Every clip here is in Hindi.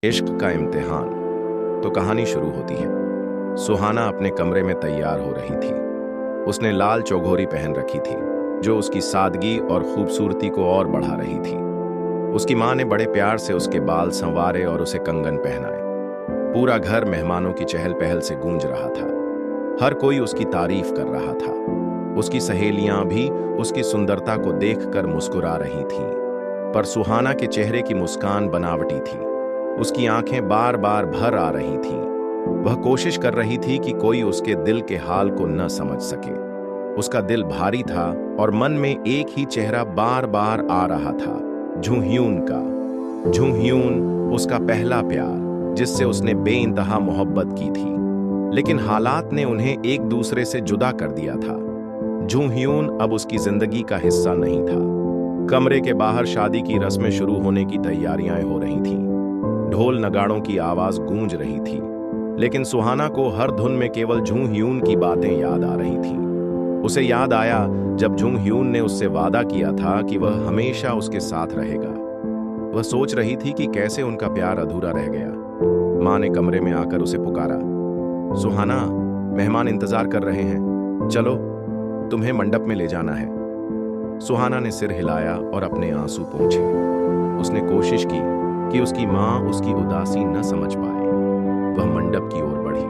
इश्क का इम्तिहान। तो कहानी शुरू होती है। सुहाना अपने कमरे में तैयार हो रही थी। उसने लाल चौघोरी पहन रखी थी, जो उसकी सादगी और खूबसूरती को और बढ़ा रही थी। उसकी माँ ने बड़े प्यार से उसके बाल संवारे और उसे कंगन पहनाए। पूरा घर मेहमानों की चहल पहल से गूंज रहा था। हर कोई उसकी तारीफ कर रहा था। उसकी सहेलियां भी उसकी सुंदरता को देखकर मुस्कुरा रही थीं। पर सुहाना के चेहरे की मुस्कान बनावटी थी। उसकी आंखें बार बार भर आ रही थीं। वह कोशिश कर रही थी कि कोई उसके दिल के हाल को न समझ सके। उसका दिल भारी था और मन में एक ही चेहरा बार बार आ रहा था, झूंह्यून का। झूंह्यून, उसका पहला प्यार, जिससे उसने बेइंतहा मोहब्बत की थी। लेकिन हालात ने उन्हें एक दूसरे से जुदा कर दिया था। झूंह्यून अब उसकी जिंदगी का हिस्सा नहीं था। कमरे के बाहर शादी की रस्में शुरू होने की तैयारियां हो रही थीं। ढोल नगाड़ों की आवाज गूंज रही थी, लेकिन सुहाना को हर धुन में केवल झूंह्यून की बातें याद आ रही थीं। उसे याद आया जब झूंह्यून ने उससे वादा किया था कि वह हमेशा उसके साथ रहेगा। वह सोच रही थी कि कैसे उनका प्यार अधूरा रह गया। माँ ने कमरे में आकर उसे पुकारा, सुहाना, मेहमान इंतजार कर रहे हैं, चलो, तुम्हें मंडप में ले जाना है। सुहाना ने सिर हिलाया और अपने आंसू पोंछे। उसने कोशिश की कि उसकी माँ उसकी उदासी न समझ पाए। वह मंडप की ओर बढ़ी।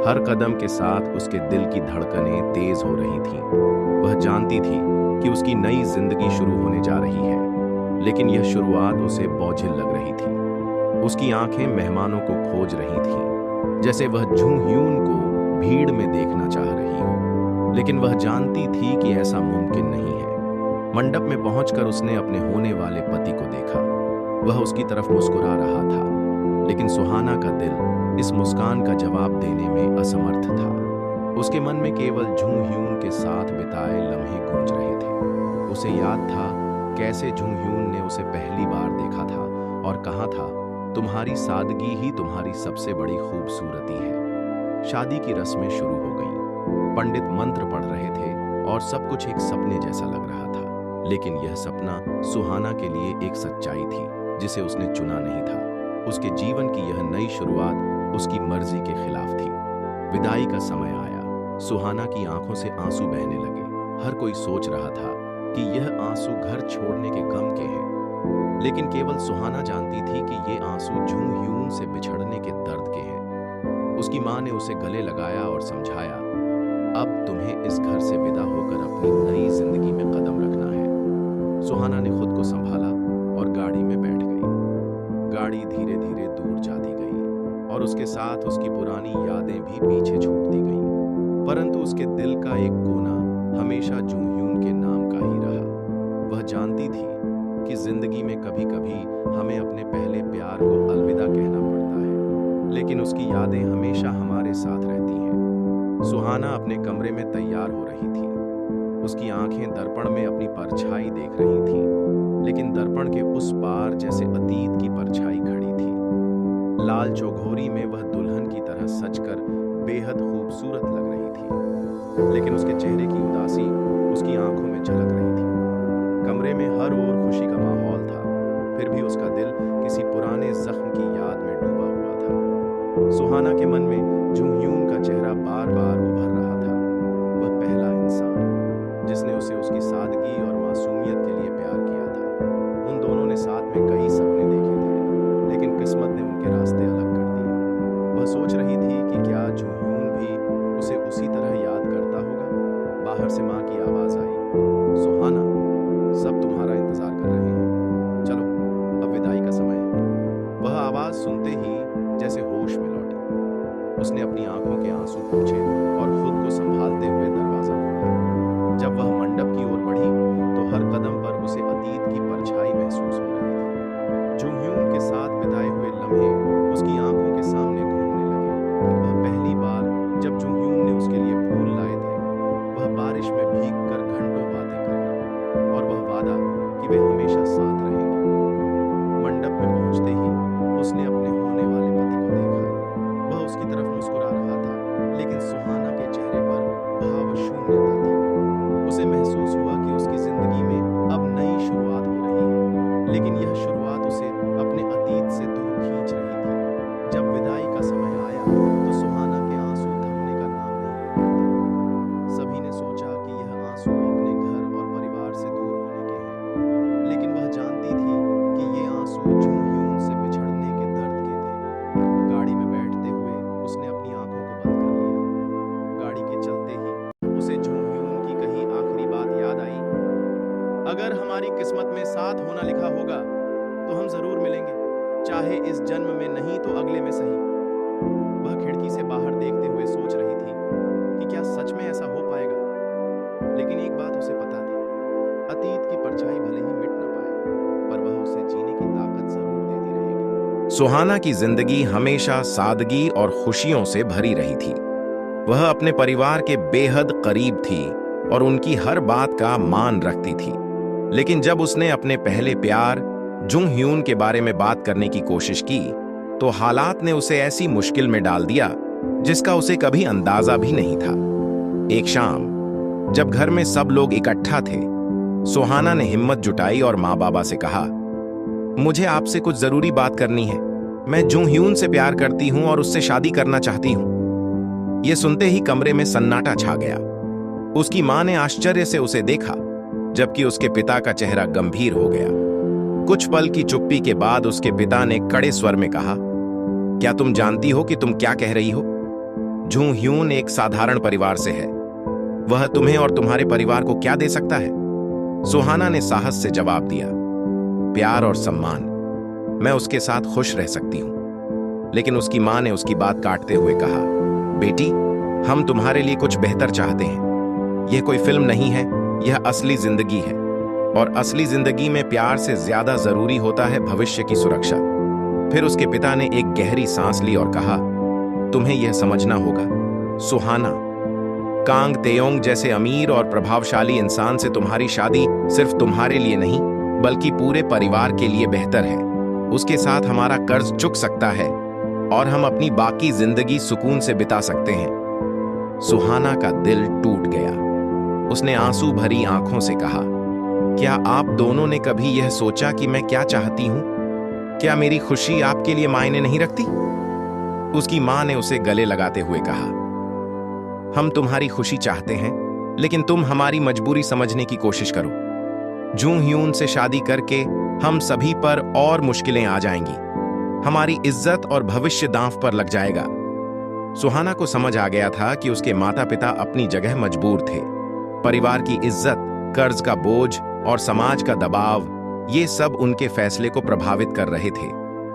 हर कदम के साथ उसके दिल की धड़कनें तेज हो रही थीं। वह जानती थी कि उसकी नई जिंदगी शुरू होने जा रही है, लेकिन यह शुरुआत उसे बोझिल लग रही थी। उसकी आंखें मेहमानों को खोज रही थीं, जैसे वह झूंह्यून को भीड़ में देखना चाह रही हो। लेकिन वह जानती थी कि ऐसा मुमकिन नहीं है। मंडप में पहुंचकर उसने अपने होने वाले पति को देखा। वह उसकी तरफ मुस्कुरा रहा था, लेकिन सुहाना का दिल इस मुस्कान का जवाब देने में असमर्थ था। उसके मन में केवल झूंह्यून के साथ बिताए लम्हे गूंज रहे थे। उसे याद था कैसे झूंह्यून ने उसे पहली बार देखा था और कहा था, तुम्हारी सादगी ही तुम्हारी सबसे बड़ी खूबसूरती है। शादी की रस्में शुरू हो गईं। पंडित मंत्र पढ़ रहे थे और सब कुछ एक सपने जैसा लग रहा था। लेकिन यह सपना सुहाना के लिए एक सच्चाई थी जिसे उसने चुना नहीं था। उसके जीवन की यह नई शुरुआत उसकी मर्जी के खिलाफ थी। विदाई का समय आया। सुहाना की आंखों से आंसू बहने लगे। हर कोई सोच रहा था कि यह आंसू घर छोड़ने के गम के हैं, लेकिन केवल सुहाना जानती थी कि ये आंसू झूंह्यून से बिछड़ने के दर्द के हैं। उसकी माँ ने उसे गले लगाया और समझाया, अब तुम्हें इस घर से विदा होकर अपनी नई जिंदगी में कदम रखना है। सुहाना ने खुद को संभाला और गाड़ी में बैठ गई। गाड़ी धीरे धीरे दूर जाती गई और उसके साथ उसकी पुरानी यादें भी पीछे छूटती गईं। परंतु उसके दिल का एक कोना हमेशा झूंह्यून के नाम का ही रहा। वह जानती थी कि जिंदगी में कभी कभी हमें अपने पहले प्यार को अलविदा कहना पड़ता है, लेकिन उसकी यादें हमेशा हमारे साथ रहती हैं। सुहाना अपने कमरे में तैयार हो रही थी। उसकी आंखें दर्पण में अपनी परछाई देख रही थीं, लेकिन दर्पण के उस पार जैसे अतीत की परछाई खड़ी थी। लाल चौघोरी में वह दुल्हन की तरह सजकर बेहद खूबसूरत लग रही थी, लेकिन उसके चेहरे की उदासी उसकी आंखों में झलक रही थी। कमरे में हर ओर खुशी का माहौल था, फिर भी उसका दिल किसी पुराने जख्म की याद में डूबा हुआ था। सुहाना के मन में झूंह्यून का चेहरा बार बार उभर रहा था। वह पहला इंसान जिसने उसे उसकी सादगी और मासूमियत के लिए प्यार किया था। उन दोनों ने साथ में कई सपने देखे थे, लेकिन किस्मत ने उनके रास्ते अलग कर दिए। वह सोच रही थी कि क्या झूंह्यून भी उसे उसी तरह याद करता होगा। बाहर से माँ की आवाज आई, सुहाना, सब तुम्हारा इंतजार कर रहे हैं, चलो, अब विदाई का समय है। वह आवाज सुनते ही जैसे होश में लौटी। उसने अपनी आंखों के आंसू पोंछे और खुद को संभालते हुए दरवाजा खोला। जब वह मंडप की ओर बढ़ी तो हर कदम पर उसे अतीत की परछाई महसूस हो रही थी। झूंह्यून के साथ बिताए हुए लम्हे उसकी आंखों के सामने घूमने लगे। वह पहली बार जब झूंह्यून ने उसके लिए फूल लाए थे, वह बारिश में भीगकर घंटों बातें करना, और वह वादा कि वे हमेशा साथ रहेंगे। मंडप में पहुंचते ही उसने अपने होने वाले पति को देखा। वह उसकी तरफ मुस्कुरा रहा था, लेकिन सुहाना के चेहरे पर भाव शून्यता थी। उसे महसूस हुआ कि उसकी जिंदगी में अब नई शुरुआत हो जन्म में नहीं तो अगले में सही। वह खिड़की से बाहर देखते हुए सोच रही थी कि क्या सच में ऐसा हो पाएगा। लेकिन एक बात उसे पता थी, अतीत की परछाई भले ही मिट न पाए, पर वह उसे जीने की ताकत जरूर देती रहेगी। सुहाना की जिंदगी हमेशा सादगी और खुशियों से भरी रही थी। वह अपने परिवार के बेहद करीब थी और उनकी हर बात का मान रखती थी। लेकिन जब उसने अपने पहले प्यार जुंग ह्यून के बारे में बात करने की कोशिश की, तो हालात ने उसे ऐसी मुश्किल में डाल दिया जिसका उसे कभी अंदाजा भी नहीं था। एक शाम जब घर में सब लोग इकट्ठा थे, सुहाना ने हिम्मत जुटाई और माँ बाबा से कहा, मुझे आपसे कुछ जरूरी बात करनी है। मैं जुंग ह्यून से प्यार करती हूं और उससे शादी करना चाहती हूं। यह सुनते ही कमरे में सन्नाटा छा गया। उसकी मां ने आश्चर्य से उसे देखा, जबकि उसके पिता का चेहरा गंभीर हो गया। कुछ पल की चुप्पी के बाद उसके पिता ने कड़े स्वर में कहा, क्या तुम जानती हो कि तुम क्या कह रही हो? जुंग ह्यून एक साधारण परिवार से है। वह तुम्हें और तुम्हारे परिवार को क्या दे सकता है? सुहाना ने साहस से जवाब दिया, प्यार और सम्मान। मैं उसके साथ खुश रह सकती हूं। लेकिन उसकी मां ने उसकी बात काटते हुए कहा, बेटी, हम तुम्हारे लिए कुछ बेहतर चाहते हैं। यह कोई फिल्म नहीं है, यह असली जिंदगी है। और असली जिंदगी में प्यार से ज्यादा जरूरी होता है भविष्य की सुरक्षा। फिर उसके पिता ने एक गहरी सांस ली और कहा, तुम्हें यह समझना होगा सुहाना, कांग तेयोंग जैसे अमीर और प्रभावशाली इंसान से तुम्हारी शादी सिर्फ तुम्हारे लिए नहीं, बल्कि पूरे परिवार के लिए बेहतर है। उसके साथ हमारा कर्ज चुक सकता है और हम अपनी बाकी जिंदगी सुकून से बिता सकते हैं। सुहाना का दिल टूट गया। उसने आंसू भरी आंखों से कहा, क्या आप दोनों ने कभी यह सोचा कि मैं क्या चाहती हूं? क्या मेरी खुशी आपके लिए मायने नहीं रखती? उसकी मां ने उसे गले लगाते हुए कहा, हम तुम्हारी खुशी चाहते हैं, लेकिन तुम हमारी मजबूरी समझने की कोशिश करो। जुंग ह्यून से शादी करके हम सभी पर और मुश्किलें आ जाएंगी। हमारी इज्जत और भविष्य दांव पर लग जाएगा। सुहाना को समझ आ गया था कि उसके माता पिता अपनी जगह मजबूर थे। परिवार की इज्जत, कर्ज का बोझ और समाज का दबाव, ये सब उनके फैसले को प्रभावित कर रहे थे।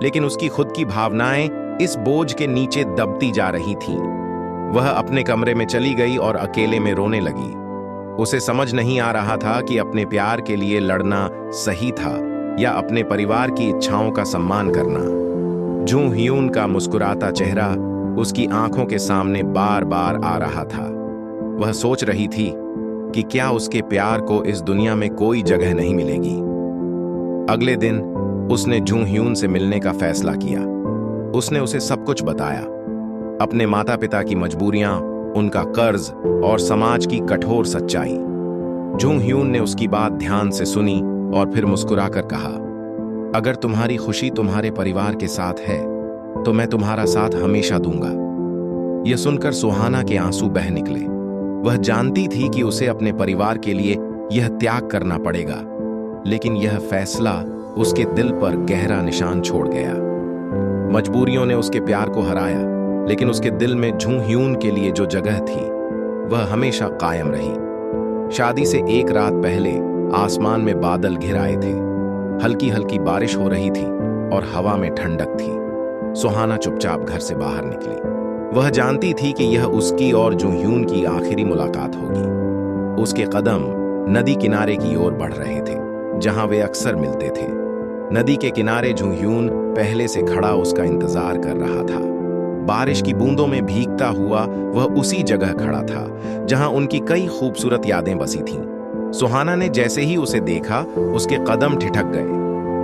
लेकिन उसकी खुद की भावनाएं इस बोझ के नीचे दबती जा रही थीं। वह अपने कमरे में चली गई और अकेले में रोने लगी। उसे समझ नहीं आ रहा था कि अपने प्यार के लिए लड़ना सही था या अपने परिवार की इच्छाओं का सम्मान करना। जुंग ह्यून का मुस्कुराता चेहरा उसकी आंखों के सामने बार बार आ रहा था। वह सोच रही थी कि क्या उसके प्यार को इस दुनिया में कोई जगह नहीं मिलेगी। अगले दिन उसने जुंग ह्यून से मिलने का फैसला किया। उसने उसे सब कुछ बताया, अपने माता पिता की मजबूरियां, उनका कर्ज और समाज की कठोर सच्चाई। जुंग ह्यून ने उसकी बात ध्यान से सुनी और फिर मुस्कुराकर कहा, अगर तुम्हारी खुशी तुम्हारे परिवार के साथ है तो मैं तुम्हारा साथ हमेशा दूंगा। यह सुनकर सुहाना के आंसू बह निकले। वह जानती थी कि उसे अपने परिवार के लिए यह त्याग करना पड़ेगा, लेकिन यह फैसला उसके दिल पर गहरा निशान छोड़ गया। मजबूरियों ने उसके प्यार को हराया, लेकिन उसके दिल में जुंग ह्यून के लिए जो जगह थी वह हमेशा कायम रही। शादी से एक रात पहले आसमान में बादल घिर आए थे। हल्की हल्की बारिश हो रही थी और हवा में ठंडक थी। सुहाना चुपचाप घर से बाहर निकली। वह जानती थी कि यह उसकी और जुंग ह्यून की आखिरी मुलाकात होगी। उसके कदम नदी किनारे की ओर बढ़ रहे थे, जहां वे अक्सर मिलते थे। नदी के किनारे जुंग ह्यून पहले से खड़ा उसका इंतजार कर रहा था। बारिश की बूंदों में भीगता हुआ वह उसी जगह खड़ा था जहां उनकी कई खूबसूरत यादें बसी थीं। सुहाना ने जैसे ही उसे देखा, उसके कदम ठिठक गए।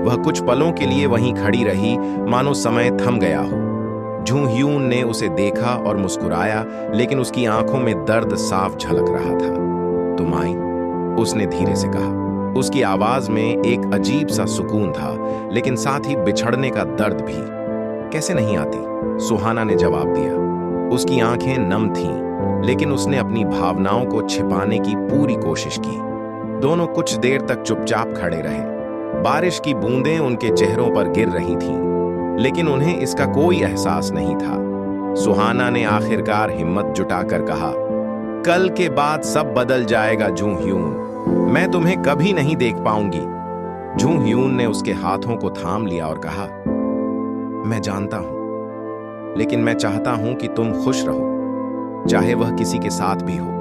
वह कुछ पलों के लिए वहीं खड़ी रही, मानो समय थम गया हो। जुंग ह्यून ने उसे देखा और मुस्कुराया, लेकिन उसकी आंखों में दर्द साफ झलक रहा था। तुम आई? उसने धीरे से कहा। उसकी आवाज में एक अजीब सा सुकून था, लेकिन साथ ही बिछड़ने का दर्द भी। कैसे नहीं आती? सुहाना ने जवाब दिया। उसकी आंखें नम थीं, लेकिन उसने अपनी भावनाओं को छिपाने की पूरी कोशिश की। दोनों कुछ देर तक चुपचाप खड़े रहे। बारिश की बूंदें उनके चेहरों पर गिर रही थीं, लेकिन उन्हें इसका कोई एहसास नहीं था। सुहाना ने आखिरकार हिम्मत जुटाकर कहा, कल के बाद सब बदल जाएगा जुंग ह्यून। मैं तुम्हें कभी नहीं देख पाऊंगी। जुंग ह्यून ने उसके हाथों को थाम लिया और कहा, मैं जानता हूं, लेकिन मैं चाहता हूं कि तुम खुश रहो, चाहे वह किसी के साथ भी हो।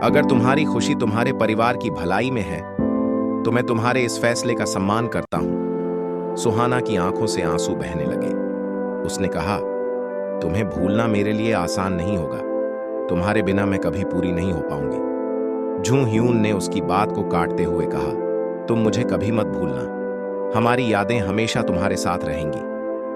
अगर तुम्हारी खुशी तुम्हारे परिवार की भलाई में है तो मैं तुम्हारे इस फैसले का सम्मान करता हूं। सुहाना की आंखों से आंसू बहने लगे। उसने कहा, तुम्हें भूलना मेरे लिए आसान नहीं होगा। तुम्हारे बिना मैं कभी पूरी नहीं हो पाऊंगी। जून ह्यून ने उसकी बात को काटते हुए कहा, तुम मुझे कभी मत भूलना। हमारी यादें हमेशा तुम्हारे साथ रहेंगी।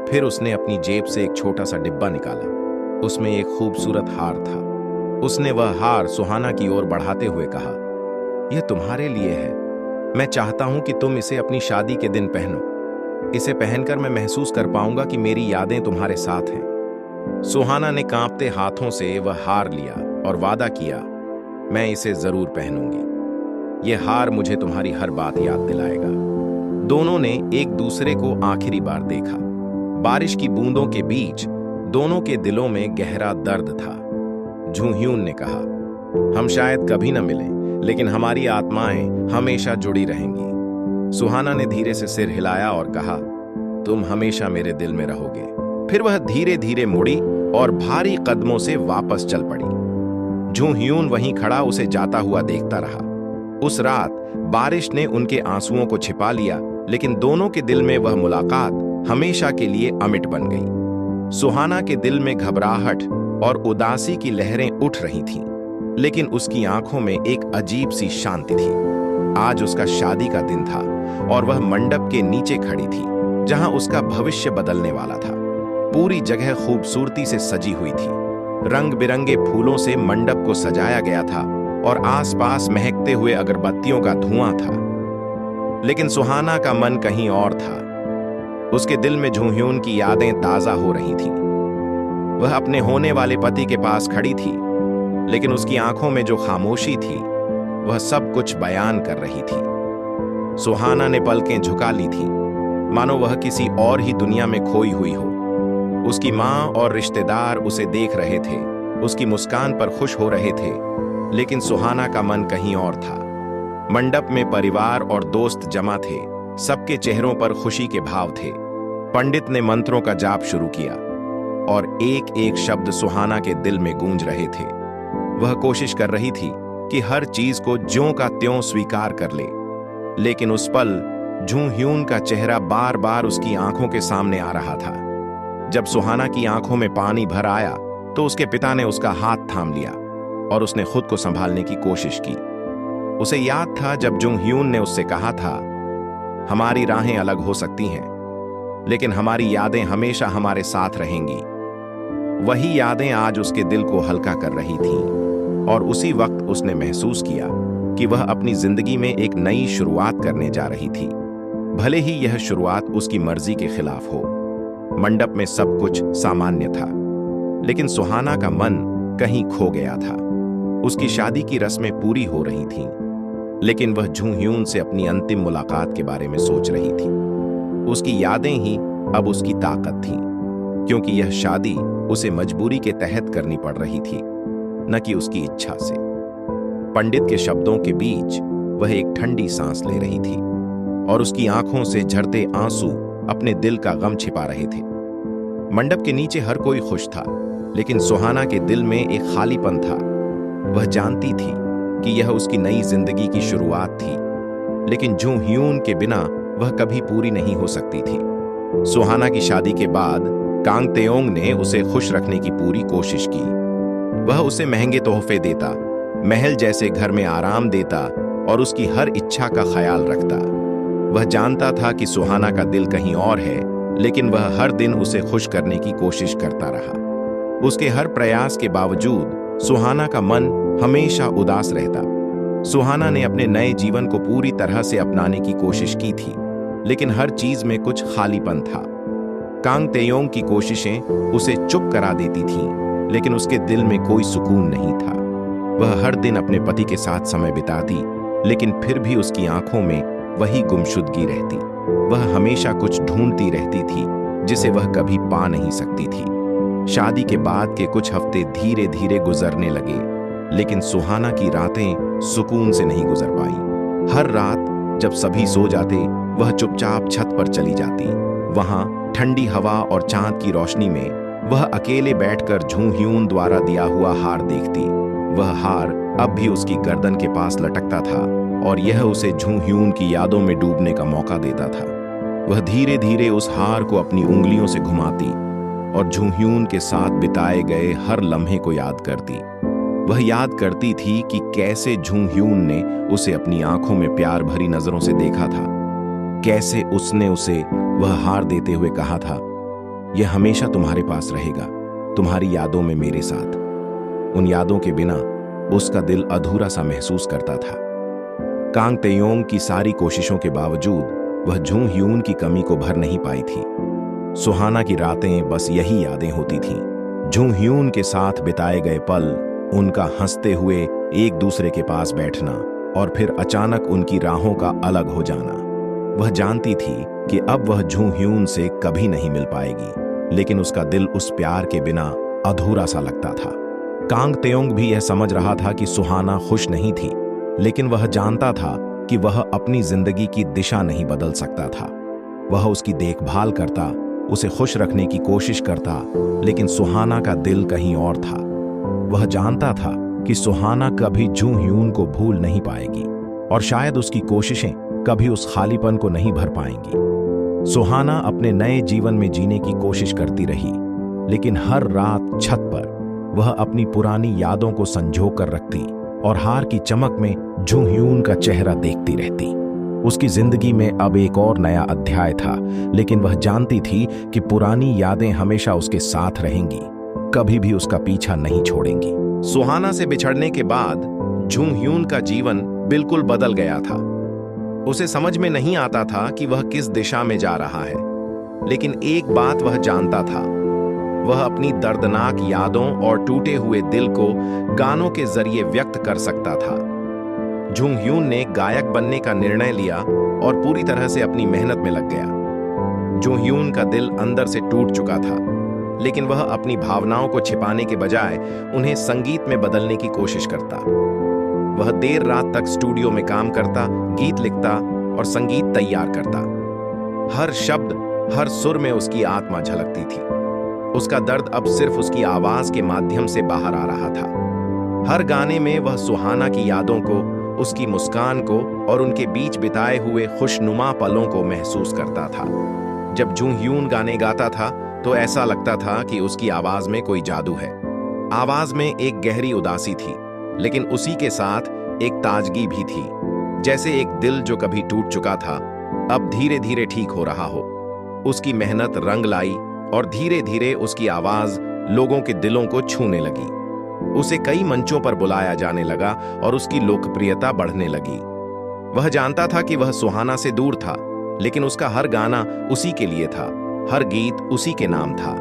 फिर उसने अपनी जेब से एक छोटा सा डिब्बा निकाला। उसमें एक खूबसूरत हार था। उसने वह हार सुहाना की ओर बढ़ाते हुए कहा, यह तुम्हारे लिए है। मैं चाहता हूं कि तुम इसे अपनी शादी के दिन पहनो। इसे पहनकर मैं महसूस कर पाऊंगा कि मेरी यादें तुम्हारे साथ हैं। सुहाना ने कांपते हाथों से वह हार लिया और वादा किया, मैं इसे जरूर पहनूंगी। यह हार मुझे तुम्हारी हर बात याद दिलाएगा। दोनों ने एक दूसरे को आखिरी बार देखा। बारिश की बूंदों के बीच दोनों के दिलों में गहरा दर्द था। जून ह्यून ने कहा, हम शायद कभी न मिलें, लेकिन हमारी आत्माएं हमेशा जुड़ी रहेंगी। सुहाना ने धीरे से सिर हिलाया और कहा, तुम हमेशा मेरे दिल में रहोगे। फिर वह धीरे धीरे मुड़ी और भारी कदमों से वापस चल पड़ी। जून ह्यून वहीं खड़ा उसे जाता हुआ देखता रहा। उस रात बारिश ने उनके आंसुओं को छिपा लिया, लेकिन दोनों के दिल में वह मुलाकात हमेशा के लिए अमिट बन गई। सुहाना के दिल में घबराहट और उदासी की लहरें उठ रही थीं, लेकिन उसकी आंखों में एक अजीब सी शांति थी। आज उसका शादी का दिन था और वह मंडप के नीचे खड़ी थी, जहां उसका भविष्य बदलने वाला था। पूरी जगह खूबसूरती से सजी हुई थी। रंग बिरंगे फूलों से मंडप को सजाया गया था और आसपास महकते हुए अगरबत्तियों का धुआं था। लेकिन सुहाना का मन कहीं और था। उसके दिल में जून ह्यून की यादें ताजा हो रही थीं। वह अपने होने वाले पति के पास खड़ी थी, लेकिन उसकी आंखों में जो खामोशी थी वह सब कुछ बयान कर रही थी। सुहाना ने पलकें झुका ली थीं, मानो वह किसी और ही दुनिया में खोई हुई हो। उसकी मां और रिश्तेदार उसे देख रहे थे, उसकी मुस्कान पर खुश हो रहे थे, लेकिन सुहाना का मन कहीं और था। मंडप में परिवार और दोस्त जमा थे। सबके चेहरों पर खुशी के भाव थे। पंडित ने मंत्रों का जाप शुरू किया और एक एक शब्द सुहाना के दिल में गूंज रहे थे। वह कोशिश कर रही थी कि हर चीज को ज्यों का त्यों स्वीकार कर ले, लेकिन उस पल जून ह्यून का चेहरा बार बार उसकी आंखों के सामने आ रहा था। जब सुहाना की आंखों में पानी भर आया तो उसके पिता ने उसका हाथ थाम लिया और उसने खुद को संभालने की कोशिश की। उसे याद था जब जून ह्यून ने उससे कहा था, हमारी राहें अलग हो सकती हैं, लेकिन हमारी यादें हमेशा हमारे साथ रहेंगी। वही यादें आज उसके दिल को हल्का कर रही थीं और उसी वक्त उसने महसूस किया कि वह अपनी जिंदगी में एक नई शुरुआत करने जा रही थी, भले ही यह शुरुआत उसकी मर्जी के खिलाफ हो। मंडप में सब कुछ सामान्य था, लेकिन सुहाना का मन कहीं खो गया था। उसकी शादी की रस्में पूरी हो रही थीं, लेकिन वह जून ह्यून से अपनी अंतिम मुलाकात के बारे में सोच रही थी। उसकी यादें ही अब उसकी ताकत थीं, क्योंकि यह शादी उसे मजबूरी के तहत करनी पड़ रही थी, न कि उसकी इच्छा से। पंडित के शब्दों के बीच वह एक ठंडी सांस ले रही थी और उसकी आंखों से झरते आंसू अपने दिल का गम छिपा रहे थे। मंडप के नीचे हर कोई खुश था, लेकिन सुहाना के दिल में एक खालीपन था। वह जानती थी कि यह उसकी नई जिंदगी की शुरुआत थी, लेकिन जून ह्यून के बिना वह कभी पूरी नहीं हो सकती थी। सुहाना की शादी के बाद कांग तेओंग ने उसे खुश रखने की पूरी कोशिश की। वह उसे महंगे तोहफे देता, महल जैसे घर में आराम देता और उसकी हर इच्छा का ख्याल रखता। वह जानता था कि सुहाना का दिल कहीं और है, लेकिन वह हर दिन उसे खुश करने की कोशिश करता रहा। उसके हर प्रयास के बावजूद सुहाना का मन हमेशा उदास रहता। सुहाना ने अपने नए जीवन को पूरी तरह से अपनाने की कोशिश की थी, लेकिन हर चीज में कुछ खालीपन था। कांग तेओंग की कोशिशें उसे चुप करा देती थीं, लेकिन उसके दिल में कोई सुकून नहीं था। वह हर दिन अपने पति के साथ समय बिताती, लेकिन फिर भी उसकी आंखों में वही गुमशुदगी रहती। वह हमेशा कुछ ढूंढती रहती थी, जिसे वह कभी पा नहीं सकती थी। शादी के बाद के कुछ हफ्ते धीरे धीरे गुजरने लगे, लेकिन सुहाना की रातें सुकून से नहीं गुजर पाई। हर रात जब सभी सो जाते, वह चुपचाप छत पर चली जाती। वहां ठंडी हवा और चांद की रोशनी में वह अकेले बैठकर झू ह्यून द्वारा दिया हुआ हार देखती। वह हार अब भी उसकी गर्दन के पास लटकता था और यह उसे झू ह्यून की यादों में डूबने का मौका देता था। वह धीरे धीरे उस हार को अपनी उंगलियों से घुमाती और झू ह्यून के साथ बिताए गए हर लम्हे को याद करती। वह याद करती थी कि कैसे झू ह्यून ने उसे अपनी आंखों में प्यार भरी नजरों से देखा था, कैसे उसने उसे वह हार देते हुए कहा था, यह हमेशा तुम्हारे पास रहेगा, तुम्हारी यादों में मेरे साथ। उन यादों के बिना उसका दिल अधूरा सा महसूस करता था। कांग तेयोंग की सारी कोशिशों के बावजूद वह झू ह्यून की कमी को भर नहीं पाई थी। सुहाना की रातें बस यही यादें होती थीं। झू ह्यून के साथ बिताए गए पल, उनका हंसते हुए एक दूसरे के पास बैठना और फिर अचानक उनकी राहों का अलग हो जाना। वह जानती थी कि अब वह झू ह्यून से कभी नहीं मिल पाएगी, लेकिन उसका दिल उस प्यार के बिना अधूरा सा लगता था। कांग तेयोंग भी यह समझ रहा था कि सुहाना खुश नहीं थी, लेकिन वह जानता था कि वह अपनी जिंदगी की दिशा नहीं बदल सकता था। वह उसकी देखभाल करता, उसे खुश रखने की कोशिश करता, लेकिन सुहाना का दिल कहीं और था। वह जानता था कि सुहाना कभी झू ह्यून को भूल नहीं पाएगी और शायद उसकी कोशिशें कभी उस खालीपन को नहीं भर पाएंगी। सुहाना अपने नए जीवन में जीने की कोशिश करती रही, लेकिन हर रात छत पर वह अपनी पुरानी यादों को संजो कर रखती और हार की चमक में झू ह्यून का चेहरा देखती रहती। उसकी जिंदगी में अब एक और नया अध्याय था, लेकिन वह जानती थी कि पुरानी यादें हमेशा उसके साथ रहेंगी, कभी भी उसका पीछा नहीं छोड़ेंगी। सुहाना से बिछड़ने के बाद झू ह्यून का जीवन बिल्कुल बदल गया था। उसे समझ में नहीं आता था कि वह किस दिशा में जा रहा है, लेकिन एक बात वह जानता था, वह अपनी दर्दनाक यादों और टूटे हुए दिल को गानों के जरिए व्यक्त कर सकता था। झू ह्यून ने गायक बनने का निर्णय लिया और पूरी तरह से अपनी मेहनत में लग गया। झू ह्यून का दिल अंदर से टूट चुका था, लेकिन वह अपनी भावनाओं को छिपाने के बजाय उन्हें संगीत में बदलने की कोशिश करता। वह देर रात तक स्टूडियो में काम करता, गीत लिखता और संगीत तैयार करता। हर शब्द, हर सुर में उसकी आत्मा झलकती थी। उसका दर्द अब सिर्फ उसकी आवाज के माध्यम से बाहर आ रहा था। हर गाने में वह सुहाना की यादों को, उसकी मुस्कान को और उनके बीच बिताए हुए खुशनुमा पलों को महसूस करता था। जब झू ह्यून गाने गाता था तो ऐसा लगता था कि उसकी आवाज में कोई जादू है। आवाज में एक गहरी उदासी थी, लेकिन उसी के साथ एक ताजगी भी थी, जैसे एक दिल जो कभी टूट चुका था अब धीरे धीरे ठीक हो रहा हो। उसकी मेहनत रंग लाई और धीरे धीरे उसकी आवाज लोगों के दिलों को छूने लगी। उसे कई मंचों पर बुलाया जाने लगा और उसकी लोकप्रियता बढ़ने लगी। वह जानता था कि वह सुहाना से दूर था, लेकिन उसका हर गाना उसी के लिए था, हर गीत उसी के नाम था।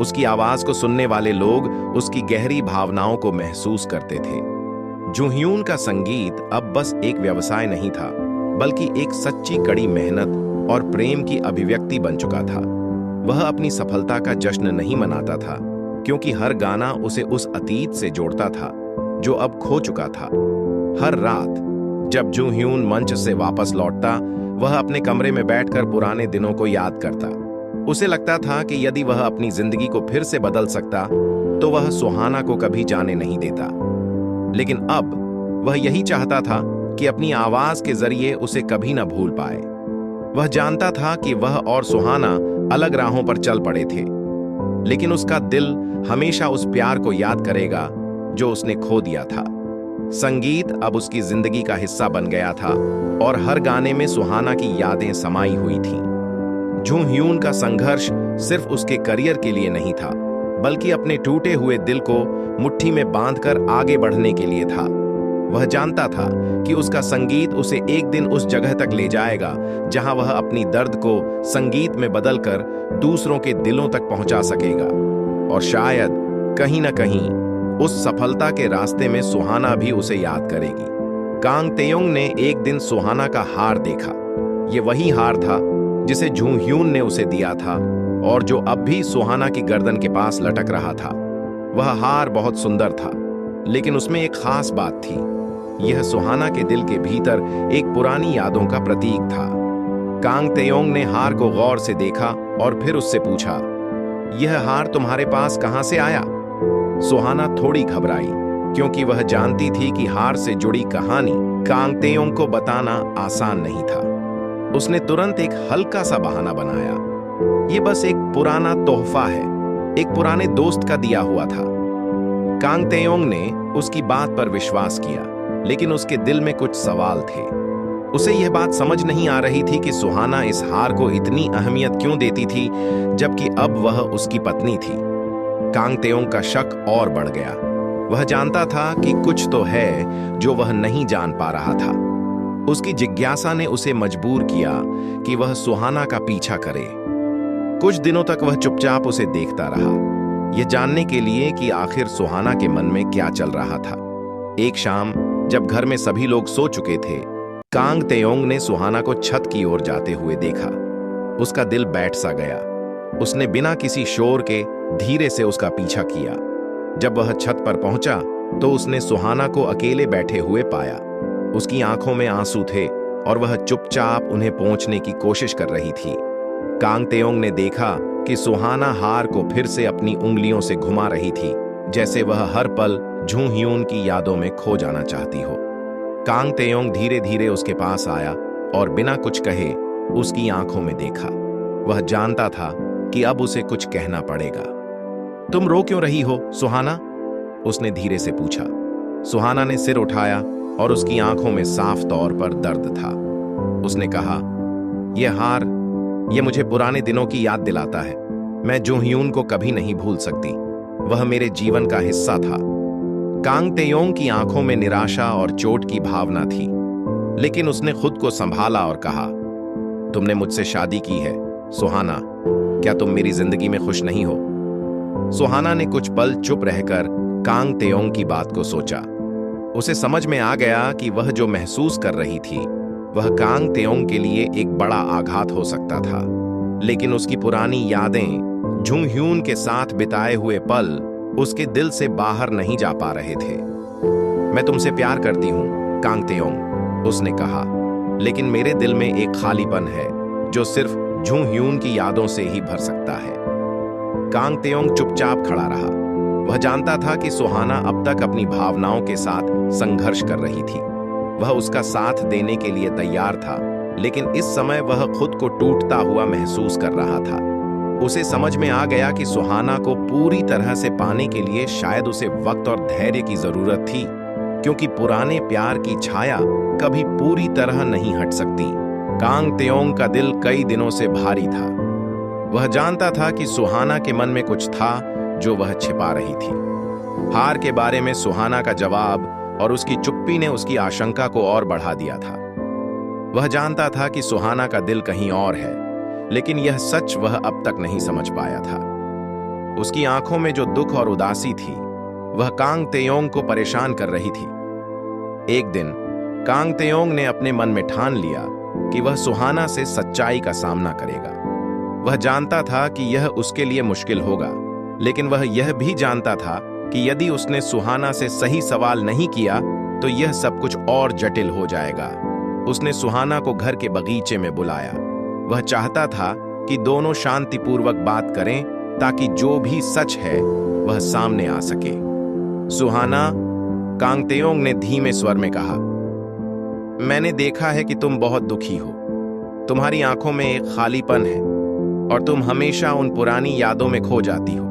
उसकी आवाज को सुनने वाले लोग उसकी गहरी भावनाओं को महसूस करते थे। झू ह्यून का संगीत अब बस एक व्यवसाय नहीं था, बल्कि एक सच्ची कड़ी मेहनत और प्रेम की अभिव्यक्ति बन चुका था। वह अपनी सफलता का जश्न नहीं मनाता था, क्योंकि हर गाना उसे उस अतीत से जोड़ता था जो अब खो चुका था। हर रात जब झू ह्यून मंच से वापस लौटता, वह अपने कमरे में बैठकर पुराने दिनों को याद करता। उसे लगता था कि यदि वह अपनी जिंदगी को फिर से बदल सकता तो वह सुहाना को कभी जाने नहीं देता। लेकिन अब वह यही चाहता था कि अपनी आवाज के जरिए उसे कभी न भूल पाए। वह जानता था कि वह और सुहाना अलग राहों पर चल पड़े थे, लेकिन उसका दिल हमेशा उस प्यार को याद करेगा जो उसने खो दिया था। संगीत अब उसकी जिंदगी का हिस्सा बन गया था और हर गाने में सुहाना की यादें समाई हुई थीं। झू ह्यून का संघर्ष सिर्फ उसके करियर के लिए नहीं था, बल्कि अपने टूटे हुए दिल को मुट्ठी में बांधकर आगे बढ़ने के लिए था। वह जानता था कि उसका संगीत उसे एक दिन उस जगह तक ले जाएगा जहां वह अपनी दर्द को संगीत में बदलकर दूसरों के दिलों तक पहुंचा सकेगा। और शायद कहीं न कहीं उस सफलता के रास्ते में सुहाना भी उसे याद करेगी। कांग तेयोंग ने एक दिन सुहाना का हार देखा। ये वही हार था जिसे झू ह्यून ने उसे दिया था और जो अब भी सुहाना की गर्दन के पास लटक रहा था। वह हार बहुत सुंदर था, लेकिन उसमें एक खास बात थी। यह सुहाना के दिल के भीतर एक पुरानी यादों का प्रतीक था। कांग तेयोंग ने हार को गौर से देखा और फिर उससे पूछा, यह हार तुम्हारे पास कहां से आया? सुहाना थोड़ी घबराई, क्योंकि वह जानती थी कि हार से जुड़ी कहानी कांग तेयोंग को बताना आसान नहीं था। उसने तुरंत एक हल्का सा बहाना बनाया, यह बस एक पुराना तोहफा है, एक पुराने दोस्त का दिया हुआ था। कांग तेयोंग ने उसकी बात पर विश्वास किया, लेकिन उसके दिल में कुछ सवाल थे। उसे यह बात समझ नहीं आ रही थी कि सुहाना इस हार को इतनी अहमियत क्यों देती थी, जबकि अब वह उसकी पत्नी थी। कांग तेयोंग का शक और बढ़ गया। वह जानता था कि कुछ तो है जो वह नहीं जान पा रहा था। उसकी जिज्ञासा ने उसे मजबूर किया कि वह सुहाना का पीछा करे। कुछ दिनों तक वह चुपचाप उसे देखता रहा, यह जानने के लिए कि आखिर सुहाना के मन में क्या चल रहा था। एक शाम जब घर में सभी लोग सो चुके थे, कांग तेयोंग ने सुहाना को छत की ओर जाते हुए देखा। उसका दिल बैठ सा गया। उसने बिना किसी शोर के धीरे से उसका पीछा किया। जब वह छत पर पहुंचा तो उसने सुहाना को अकेले बैठे हुए पाया। उसकी आंखों में आंसू थे और वह चुपचाप उन्हें पोंछने की कोशिश कर रही थी। कांग तेयोंग ने देखा कि सुहाना हार को फिर से अपनी उंगलियों से घुमा रही थी, जैसे वह हर पल झू ह्यून की यादों में खो जाना चाहती हो। कांग तेयोंग धीरे धीरे उसके पास आया और बिना कुछ कहे उसकी आंखों में देखा। वह जानता था कि अब उसे कुछ कहना पड़ेगा। तुम रो क्यों रही हो, सुहाना? उसने धीरे से पूछा। सुहाना ने सिर उठाया और उसकी आंखों में साफ तौर पर दर्द था। उसने कहा, यह हार, यह मुझे पुराने दिनों की याद दिलाता है। मैं जो ह्यून को कभी नहीं भूल सकती। वह मेरे जीवन का हिस्सा था। कांग तेयोंग की आंखों में निराशा और चोट की भावना थी, लेकिन उसने खुद को संभाला और कहा, तुमने मुझसे शादी की है, सुहाना। क्या तुम मेरी जिंदगी में खुश नहीं हो? सुहाना ने कुछ पल चुप रहकर कांग तेयोंग की बात को सोचा। उसे समझ में आ गया कि वह जो महसूस कर रही थी वह कांग तेयोंग के लिए एक बड़ा आघात हो सकता था, लेकिन उसकी पुरानी यादें, झू ह्यून के साथ बिताए हुए पल उसके दिल से बाहर नहीं जा पा रहे थे। मैं तुमसे प्यार करती हूं, कांग तेयोंग, उसने कहा, लेकिन मेरे दिल में एक खालीपन है जो सिर्फ झू ह्यून की यादों से ही भर सकता है। कांग तेयोंग चुपचाप खड़ा रहा। वह जानता था कि सुहाना अब तक अपनी भावनाओं के साथ संघर्ष कर रही थी। वह उसका साथ देने के लिए तैयार था, लेकिन इस समय वह खुद को टूटता हुआ महसूस कर रहा था। उसे समझ में आ गया कि सुहाना को पूरी तरह से पाने के लिए शायद उसे वक्त और धैर्य की जरूरत थी, क्योंकि पुराने प्यार की छाया कभी पूरी तरह नहीं हट सकती। कांग तेयोंग का दिल कई दिनों से भारी था। वह जानता था कि सुहाना के मन में कुछ था जो वह छिपा रही थी। हार के बारे में सुहाना का जवाब और उसकी चुप्पी ने उसकी आशंका को और बढ़ा दिया था। वह जानता था कि सुहाना का दिल कहीं और है, लेकिन यह सच वह अब तक नहीं समझ पाया था। उसकी आंखों में जो दुख और उदासी थी वह कांग तेयोंग को परेशान कर रही थी। एक दिन कांग तेयोंग ने अपने मन में ठान लिया कि वह सुहाना से सच्चाई का सामना करेगा। वह जानता था कि यह उसके लिए मुश्किल होगा, लेकिन वह यह भी जानता था कि यदि उसने सुहाना से सही सवाल नहीं किया तो यह सब कुछ और जटिल हो जाएगा। उसने सुहाना को घर के बगीचे में बुलाया। वह चाहता था कि दोनों शांतिपूर्वक बात करें, ताकि जो भी सच है वह सामने आ सके। सुहाना, कांग तेयोंग ने धीमे स्वर में कहा, मैंने देखा है कि तुम बहुत दुखी हो। तुम्हारी आंखों में एक खालीपन है और तुम हमेशा उन पुरानी यादों में खो जाती हो।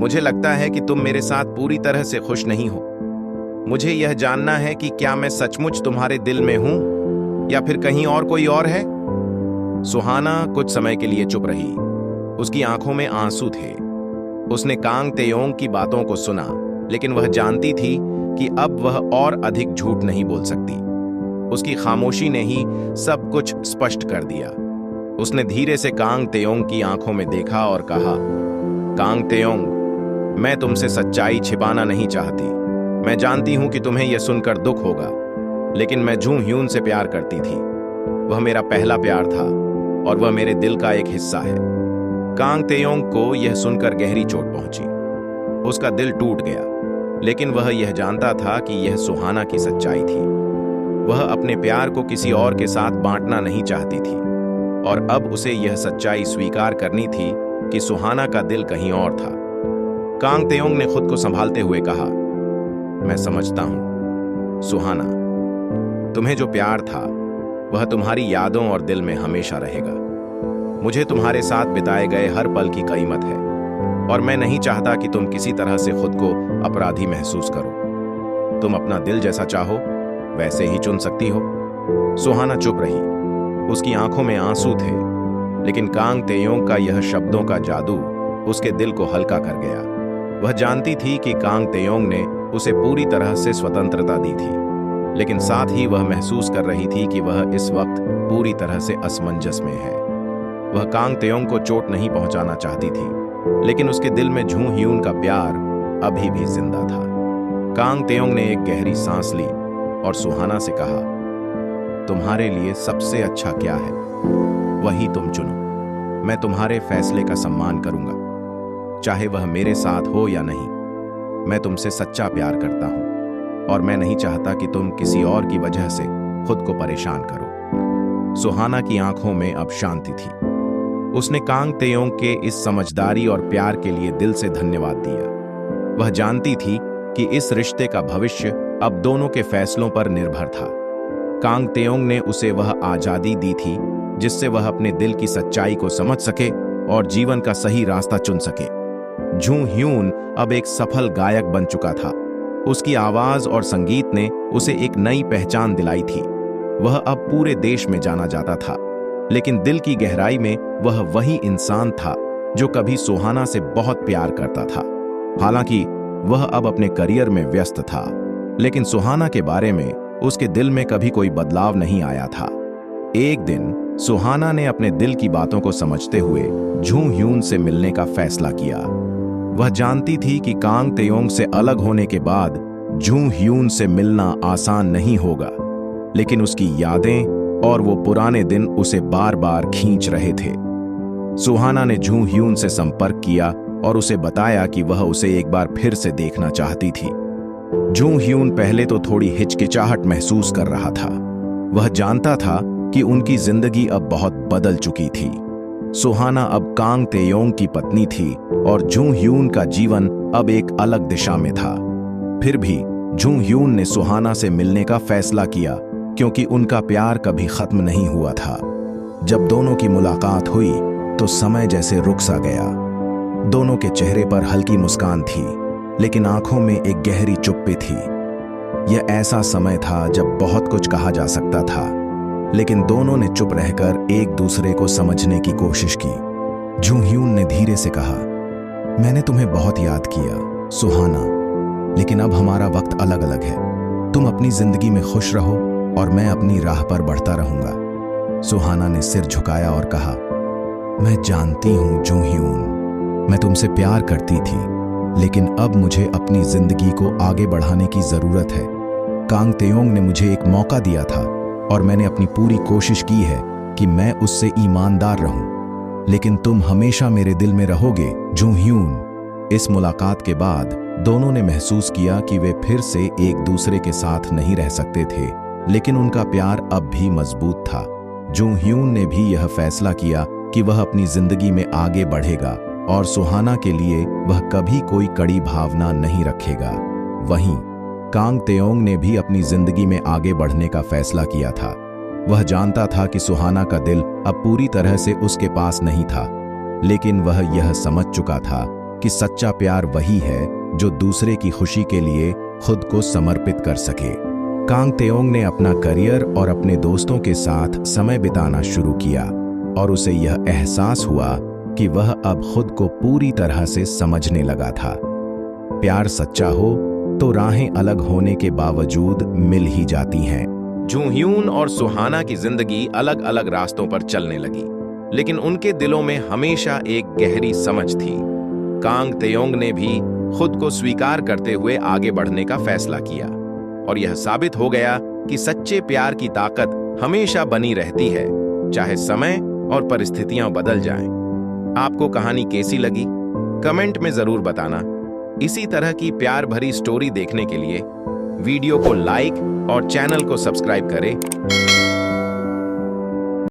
मुझे लगता है कि तुम मेरे साथ पूरी तरह से खुश नहीं हो। मुझे यह जानना है कि क्या मैं सचमुच तुम्हारे दिल में हूं या फिर कहीं और कोई और है। सुहाना कुछ समय के लिए चुप रही। उसकी आंखों में आंसू थे। उसने कांग तेयोंग की बातों को सुना, लेकिन वह जानती थी कि अब वह और अधिक झूठ नहीं बोल सकती। उसकी खामोशी ने ही सब कुछ स्पष्ट कर दिया। उसने धीरे से कांग तेयोंग की आंखों में देखा और कहा, कांग तेयोंग, मैं तुमसे सच्चाई छिपाना नहीं चाहती। मैं जानती हूं कि तुम्हें यह सुनकर दुख होगा, लेकिन मैं झू ह्यून से प्यार करती थी। वह मेरा पहला प्यार था और वह मेरे दिल का एक हिस्सा है। कांग तेयोंग को यह सुनकर गहरी चोट पहुंची। उसका दिल टूट गया, लेकिन वह यह जानता था कि यह सुहाना की सच्चाई थी। वह अपने प्यार को किसी और के साथ बांटना नहीं चाहती थी और अब उसे यह सच्चाई स्वीकार करनी थी कि सुहाना का दिल कहीं और था। कांग तेयोंग ने खुद को संभालते हुए कहा, मैं समझता हूं सुहाना, तुम्हें जो प्यार था वह तुम्हारी यादों और दिल में हमेशा रहेगा। मुझे तुम्हारे साथ बिताए गए हर पल की कीमत है और मैं नहीं चाहता कि तुम किसी तरह से खुद को अपराधी महसूस करो। तुम अपना दिल जैसा चाहो वैसे ही चुन सकती हो। सुहाना चुप रही। उसकी आंखों में आंसू थे, लेकिन कांग तेयोंग का यह शब्दों का जादू उसके दिल को हल्का कर गया। वह जानती थी कि कांग तेयोंग ने उसे पूरी तरह से स्वतंत्रता दी थी, लेकिन साथ ही वह महसूस कर रही थी कि वह इस वक्त पूरी तरह से असमंजस में है। वह कांग तेयोंग को चोट नहीं पहुंचाना चाहती थी, लेकिन उसके दिल में झू ह्यून का प्यार अभी भी जिंदा था। कांग तेयोंग ने एक गहरी सांस ली और सुहाना से कहा, तुम्हारे लिए सबसे अच्छा क्या है वही तुम चुनो। मैं तुम्हारे फैसले का सम्मान करूंगा, चाहे वह मेरे साथ हो या नहीं। मैं तुमसे सच्चा प्यार करता हूं और मैं नहीं चाहता कि तुम किसी और की वजह से खुद को परेशान करो। सुहाना की आंखों में अब शांति थी। उसने कांग तेयोंग के इस समझदारी और प्यार के लिए दिल से धन्यवाद दिया। वह जानती थी कि इस रिश्ते का भविष्य अब दोनों के फैसलों पर निर्भर था। कांग तेयोंग ने उसे वह आजादी दी थी जिससे वह अपने दिल की सच्चाई को समझ सके और जीवन का सही रास्ता चुन सके। झू ह्यून अब एक सफल गायक बन चुका था। उसकी आवाज और संगीत ने उसे एक नई पहचान दिलाई थी। वह अब पूरे देश में जाना जाता था, लेकिन दिल की गहराई में वह वही इंसान था जो कभी सुहाना से बहुत प्यार करता था। हालांकि वह अब अपने करियर में व्यस्त था, लेकिन सुहाना के बारे में उसके दिल में कभी कोई बदलाव नहीं आया था। एक दिन सुहाना ने अपने दिल की बातों को समझते हुए झू ह्यून से मिलने का फैसला किया। वह जानती थी कि कांग तेयोंग से अलग होने के बाद झू ह्यून से मिलना आसान नहीं होगा, लेकिन उसकी यादें और वो पुराने दिन उसे बार बार खींच रहे थे। सुहाना ने झू ह्यून से संपर्क किया और उसे बताया कि वह उसे एक बार फिर से देखना चाहती थी। झू ह्यून पहले तो थोड़ी हिचकिचाहट महसूस कर रहा था। वह जानता था कि उनकी जिंदगी अब बहुत बदल चुकी थी। सुहाना अब कांग तेयोंग की पत्नी थी और झू ह्यून का जीवन अब एक अलग दिशा में था। फिर भी झू ह्यून ने सुहाना से मिलने का फैसला किया, क्योंकि उनका प्यार कभी खत्म नहीं हुआ था। जब दोनों की मुलाकात हुई तो समय जैसे रुक सा गया। दोनों के चेहरे पर हल्की मुस्कान थी, लेकिन आंखों में एक गहरी चुप्पी थी। यह ऐसा समय था जब बहुत कुछ कहा जा सकता था, लेकिन दोनों ने चुप रहकर एक दूसरे को समझने की कोशिश की। झू ह्यून ने धीरे से कहा, मैंने तुम्हें बहुत याद किया सुहाना, लेकिन अब हमारा वक्त अलग अलग है। तुम अपनी जिंदगी में खुश रहो और मैं अपनी राह पर बढ़ता रहूंगा। सुहाना ने सिर झुकाया और कहा, मैं जानती हूं झू ह्यून, मैं तुमसे प्यार करती थी, लेकिन अब मुझे अपनी जिंदगी को आगे बढ़ाने की जरूरत है। कांग तेयोंग ने मुझे एक मौका दिया था और मैंने अपनी पूरी कोशिश की है कि मैं उससे ईमानदार रहूं, लेकिन तुम हमेशा मेरे दिल में रहोगे झू ह्यून। इस मुलाकात के बाद दोनों ने महसूस किया कि वे फिर से एक दूसरे के साथ नहीं रह सकते थे, लेकिन उनका प्यार अब भी मजबूत था। झू ह्यून ने भी यह फैसला किया कि वह अपनी जिंदगी में आगे बढ़ेगा और सुहाना के लिए वह कभी कोई कड़ी भावना नहीं रखेगा। वहीं कांग तेयोंग ने भी अपनी जिंदगी में आगे बढ़ने का फैसला किया था। वह जानता था कि सुहाना का दिल अब पूरी तरह से उसके पास नहीं था, लेकिन वह यह समझ चुका था कि सच्चा प्यार वही है जो दूसरे की खुशी के लिए खुद को समर्पित कर सके। कांग तेयोंग ने अपना करियर और अपने दोस्तों के साथ समय बिताना शुरू किया और उसे यह एहसास हुआ कि वह अब खुद को पूरी तरह से समझने लगा था। प्यार सच्चा हो तो राहें अलग होने के बावजूद मिल ही जाती हैं। झू ह्यून और सुहाना की जिंदगी अलग अलग रास्तों पर चलने लगी, लेकिन उनके दिलों में हमेशा एक गहरी समझ थी। कांग तेयोंग ने भी खुद को स्वीकार करते हुए आगे बढ़ने का फैसला किया और यह साबित हो गया कि सच्चे प्यार की ताकत हमेशा बनी रहती है, चाहे समय और परिस्थितियां बदल जाएं। आपको कहानी कैसी लगी? कमेंट में जरूर बताना। इसी तरह की प्यार भरी स्टोरी देखने के लिए वीडियो को लाइक और चैनल को सब्सक्राइब करें।